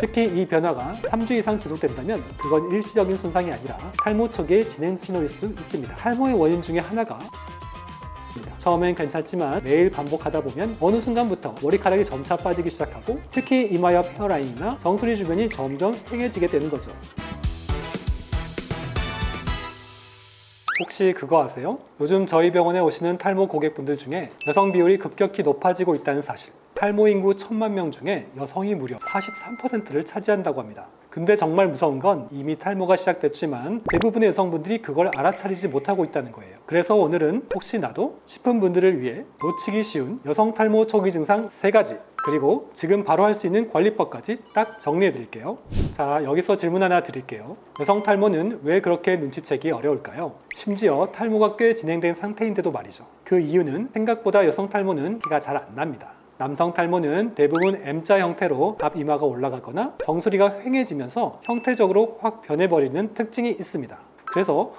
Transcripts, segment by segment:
특히 이 변화가 3주 이상 지속된다면 그건 일시적인 손상이 아니라 탈모 초기의 진행 신호일 수 있습니다. 탈모의 원인 중에 하나가 처음엔 괜찮지만 매일 반복하다 보면 어느 순간부터 머리카락이 점차 빠지기 시작하고 특히 이마 옆 헤어라인이나 정수리 주변이 점점 휑해지게 되는 거죠. 혹시 그거 아세요? 요즘 저희 병원에 오시는 탈모 고객분들 중에 여성 비율이 급격히 높아지고 있다는 사실. 탈모 인구 1000만 명 중에 여성이 무려 43%를 차지한다고 합니다. 근데 정말 무서운 건 이미 탈모가 시작됐지만 대부분의 여성분들이 그걸 알아차리지 못하고 있다는 거예요. 그래서 오늘은 혹시 나도 싶은 분들을 위해 놓치기 쉬운 여성 탈모 초기 증상 3가지 그리고 지금 바로 할 수 있는 관리법까지 딱 정리해 드릴게요. 자, 여기서 질문 하나 드릴게요. 여성 탈모는 왜 그렇게 눈치채기 어려울까요? 심지어 탈모가 꽤 진행된 상태인데도 말이죠. 그 이유는 생각보다 여성 탈모는 티가 잘 안 납니다. 남성 탈모는 대부분 M자 형태로 앞 이마가 올라가거나 정수리가 휑해지면서 형태적으로 확 변해버리는 특징이 있습니다. 그래서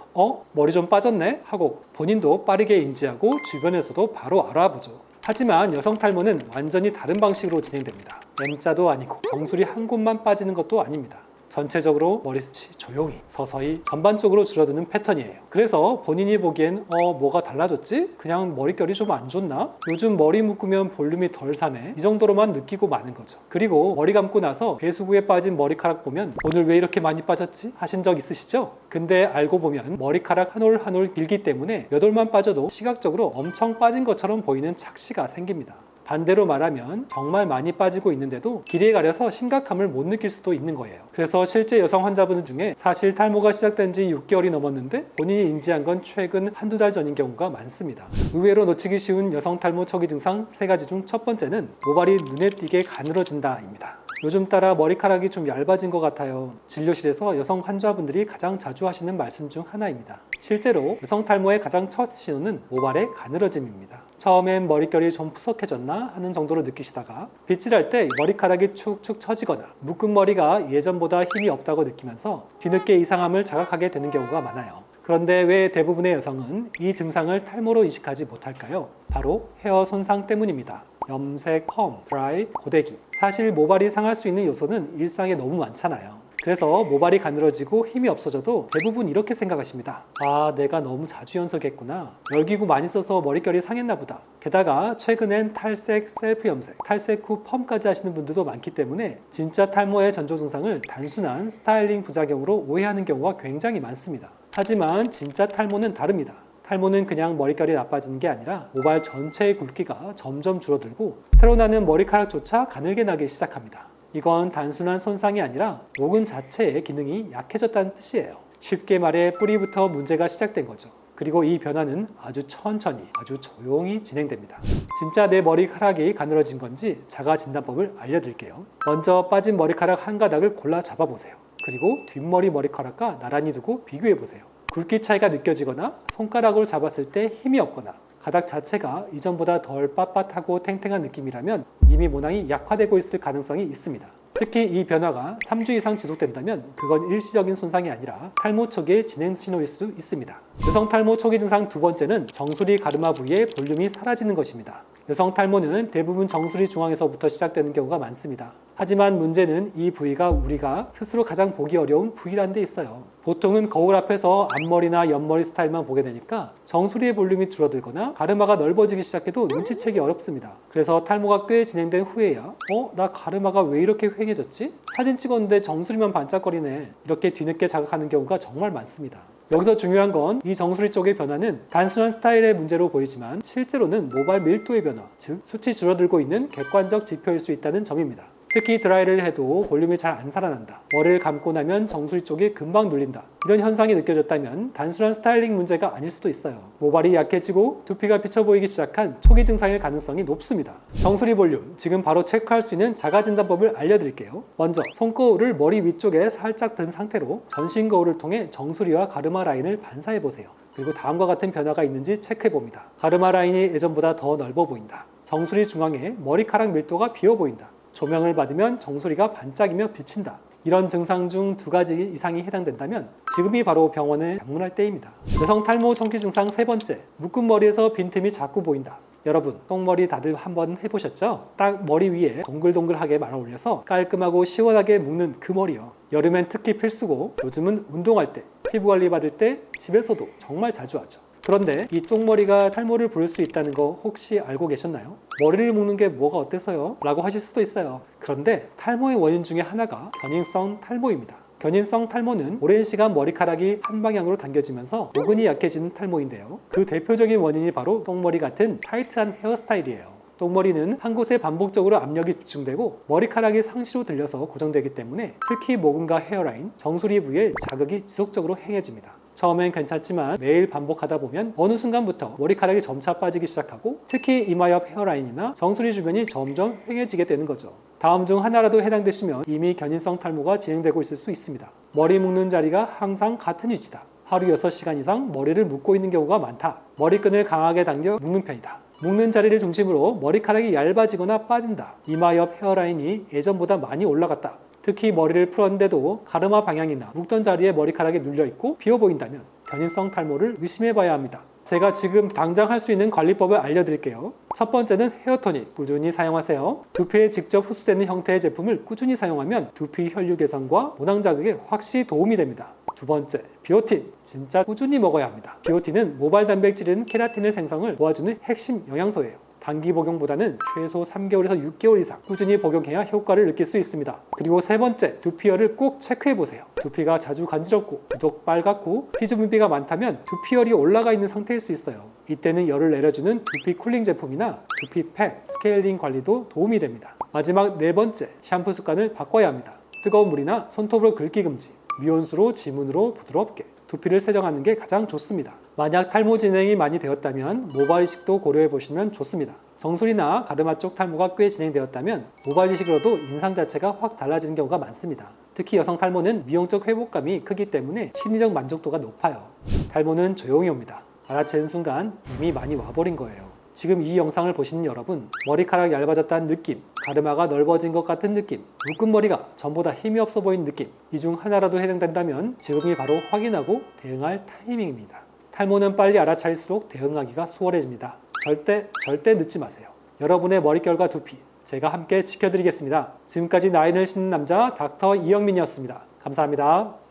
머리 좀 빠졌네? 하고 본인도 빠르게 인지하고 주변에서도 바로 알아보죠. 하지만 여성 탈모는 완전히 다른 방식으로 진행됩니다. M자도 아니고 정수리 한 곳만 빠지는 것도 아닙니다. 전체적으로 머리숱이 조용히 서서히 전반적으로 줄어드는 패턴이에요. 그래서 본인이 보기엔 뭐가 달라졌지? 그냥 머릿결이 좀 안 좋나? 요즘 머리 묶으면 볼륨이 덜 사네? 이 정도로만 느끼고 마는 거죠. 그리고 머리 감고 나서 배수구에 빠진 머리카락 보면 오늘 왜 이렇게 많이 빠졌지? 하신 적 있으시죠? 근데 알고 보면 머리카락 한 올 한 올 길기 때문에 몇 올만 빠져도 시각적으로 엄청 빠진 것처럼 보이는 착시가 생깁니다. 반대로 말하면 정말 많이 빠지고 있는데도 길이에 가려서 심각함을 못 느낄 수도 있는 거예요. 그래서 실제 여성 환자분들 중에 사실 탈모가 시작된 지 6개월이 넘었는데 본인이 인지한 건 최근 한두 달 전인 경우가 많습니다. 의외로 놓치기 쉬운 여성 탈모 초기 증상 3가지 중 첫 번째는 모발이 눈에 띄게 가늘어진다 입니다. 요즘 따라 머리카락이 좀 얇아진 것 같아요. 진료실에서 여성 환자분들이 가장 자주 하시는 말씀 중 하나입니다. 실제로 여성 탈모의 가장 첫 신호는 모발의 가늘어짐입니다. 처음엔 머릿결이 좀 푸석해졌나 하는 정도로 느끼시다가 빗질할 때 머리카락이 축축 처지거나 묶은 머리가 예전보다 힘이 없다고 느끼면서 뒤늦게 이상함을 자각하게 되는 경우가 많아요. 그런데 왜 대부분의 여성은 이 증상을 탈모로 인식하지 못할까요? 바로 헤어 손상 때문입니다. 염색, 펌, 드라이, 고데기. 사실 모발이 상할 수 있는 요소는 일상에 너무 많잖아요. 그래서 모발이 가늘어지고 힘이 없어져도 대부분 이렇게 생각하십니다. 아, 내가 너무 자주 연속했구나. 열기구 많이 써서 머릿결이 상했나 보다. 게다가 최근엔 탈색, 셀프 염색, 탈색 후 펌까지 하시는 분들도 많기 때문에 진짜 탈모의 전조 증상을 단순한 스타일링 부작용으로 오해하는 경우가 굉장히 많습니다. 하지만 진짜 탈모는 다릅니다. 탈모는 그냥 머릿결이 나빠지는 게 아니라 모발 전체의 굵기가 점점 줄어들고 새로 나는 머리카락조차 가늘게 나기 시작합니다. 이건 단순한 손상이 아니라 모근 자체의 기능이 약해졌다는 뜻이에요. 쉽게 말해 뿌리부터 문제가 시작된 거죠. 그리고 이 변화는 아주 천천히, 아주 조용히 진행됩니다. 진짜 내 머리카락이 가늘어진 건지 자가 진단법을 알려드릴게요. 먼저 빠진 머리카락 한 가닥을 골라 잡아보세요. 그리고 뒷머리 머리카락과 나란히 두고 비교해보세요. 굵기 차이가 느껴지거나 손가락으로 잡았을 때 힘이 없거나 가닥 자체가 이전보다 덜 빳빳하고 탱탱한 느낌이라면 이미 모낭이 약화되고 있을 가능성이 있습니다. 특히 이 변화가 3주 이상 지속된다면 그건 일시적인 손상이 아니라 탈모 초기의 진행 신호일 수 있습니다. 여성 탈모 초기 증상 2번째는 정수리 가르마 부위의 볼륨이 사라지는 것입니다. 여성 탈모는 대부분 정수리 중앙에서부터 시작되는 경우가 많습니다. 하지만 문제는 이 부위가 우리가 스스로 가장 보기 어려운 부위라는 데 있어요. 보통은 거울 앞에서 앞머리나 옆머리 스타일만 보게 되니까 정수리의 볼륨이 줄어들거나 가르마가 넓어지기 시작해도 눈치채기 어렵습니다. 그래서 탈모가 꽤 진행된 후에야 나 가르마가 왜 이렇게 휑해졌지? 사진 찍었는데 정수리만 반짝거리네. 이렇게 뒤늦게 자각하는 경우가 정말 많습니다. 여기서 중요한 건 이 정수리 쪽의 변화는 단순한 스타일의 문제로 보이지만 실제로는 모발 밀도의 변화, 즉 숱이 줄어들고 있는 객관적 지표일 수 있다는 점입니다. 특히 드라이를 해도 볼륨이 잘 안 살아난다. 머리를 감고 나면 정수리 쪽이 금방 눌린다. 이런 현상이 느껴졌다면 단순한 스타일링 문제가 아닐 수도 있어요. 모발이 약해지고 두피가 비쳐 보이기 시작한 초기 증상일 가능성이 높습니다. 정수리 볼륨, 지금 바로 체크할 수 있는 자가진단법을 알려드릴게요. 먼저 손거울을 머리 위쪽에 살짝 든 상태로 전신 거울을 통해 정수리와 가르마 라인을 반사해보세요. 그리고 다음과 같은 변화가 있는지 체크해봅니다. 가르마 라인이 예전보다 더 넓어 보인다. 정수리 중앙에 머리카락 밀도가 비어 보인다. 조명을 받으면 정수리가 반짝이며 비친다. 이런 증상 중 2가지 이상이 해당된다면 지금이 바로 병원에 방문할 때입니다. 여성 탈모 초기 증상 3번째, 묶은 머리에서 빈틈이 자꾸 보인다. 여러분, 똥머리 다들 한번 해보셨죠? 딱 머리 위에 동글동글하게 말아 올려서 깔끔하고 시원하게 묶는 그 머리요. 여름엔 특히 필수고 요즘은 운동할 때, 피부 관리 받을 때 집에서도 정말 자주 하죠. 그런데 이 똥머리가 탈모를 부를 수 있다는 거 혹시 알고 계셨나요? 머리를 묶는 게 뭐가 어때서요? 라고 하실 수도 있어요. 그런데 탈모의 원인 중에 하나가 견인성 탈모입니다. 견인성 탈모는 오랜 시간 머리카락이 한 방향으로 당겨지면서 모근이 약해지는 탈모인데요. 그 대표적인 원인이 바로 똥머리 같은 타이트한 헤어스타일이에요. 똥머리는 한 곳에 반복적으로 압력이 집중되고 머리카락이 상시로 들려서 고정되기 때문에 특히 모근과 헤어라인, 정수리 부위에 자극이 지속적으로 행해집니다. 처음엔 괜찮지만 매일 반복하다 보면 어느 순간부터 머리카락이 점차 빠지기 시작하고 특히 이마 옆 헤어라인이나 정수리 주변이 점점 휑해지게 되는 거죠. 다음 중 하나라도 해당되시면 이미 견인성 탈모가 진행되고 있을 수 있습니다. 머리 묶는 자리가 항상 같은 위치다. 하루 6시간 이상 머리를 묶고 있는 경우가 많다. 머리끈을 강하게 당겨 묶는 편이다. 묶는 자리를 중심으로 머리카락이 얇아지거나 빠진다. 이마 옆 헤어라인이 예전보다 많이 올라갔다. 특히 머리를 풀었는데도 가르마 방향이나 묶던 자리에 머리카락이 눌려있고 비어 보인다면 견인성 탈모를 의심해봐야 합니다. 제가 지금 당장 할 수 있는 관리법을 알려드릴게요. 첫 번째는 헤어토닉 꾸준히 사용하세요. 두피에 직접 흡수되는 형태의 제품을 꾸준히 사용하면 두피 혈류 개선과 모낭 자극에 확실히 도움이 됩니다. 두 번째, 비오틴 진짜 꾸준히 먹어야 합니다. 비오틴은 모발 단백질인 케라틴의 생성을 도와주는 핵심 영양소예요. 단기 복용보다는 최소 3개월에서 6개월 이상 꾸준히 복용해야 효과를 느낄 수 있습니다. 그리고 세 번째, 두피열을 꼭 체크해보세요. 두피가 자주 간지럽고 유독 빨갛고 피주분비가 많다면 두피열이 올라가 있는 상태일 수 있어요. 이때는 열을 내려주는 두피 쿨링 제품이나 두피팩, 스케일링 관리도 도움이 됩니다. 마지막 네 번째, 샴푸 습관을 바꿔야 합니다. 뜨거운 물이나 손톱으로 긁기 금지, 미온수로 지문으로 부드럽게 두피를 세정하는 게 가장 좋습니다. 만약 탈모 진행이 많이 되었다면 모발 이식도 고려해 보시면 좋습니다. 정수리나 가르마 쪽 탈모가 꽤 진행되었다면 모발 이식으로도 인상 자체가 확 달라지는 경우가 많습니다. 특히 여성 탈모는 미용적 회복감이 크기 때문에 심리적 만족도가 높아요. 탈모는 조용히 옵니다. 알아채는 순간 이미 많이 와버린 거예요. 지금 이 영상을 보시는 여러분, 머리카락 얇아졌다는 느낌, 가르마가 넓어진 것 같은 느낌, 묶은 머리가 전보다 힘이 없어 보이는 느낌, 이 중 하나라도 해당된다면 지금이 바로 확인하고 대응할 타이밍입니다. 탈모는 빨리 알아차릴수록 대응하기가 수월해집니다. 절대 늦지 마세요. 여러분의 머릿결과 두피, 제가 함께 지켜드리겠습니다. 지금까지 나인을 신는 남자 닥터 이영민이었습니다. 감사합니다.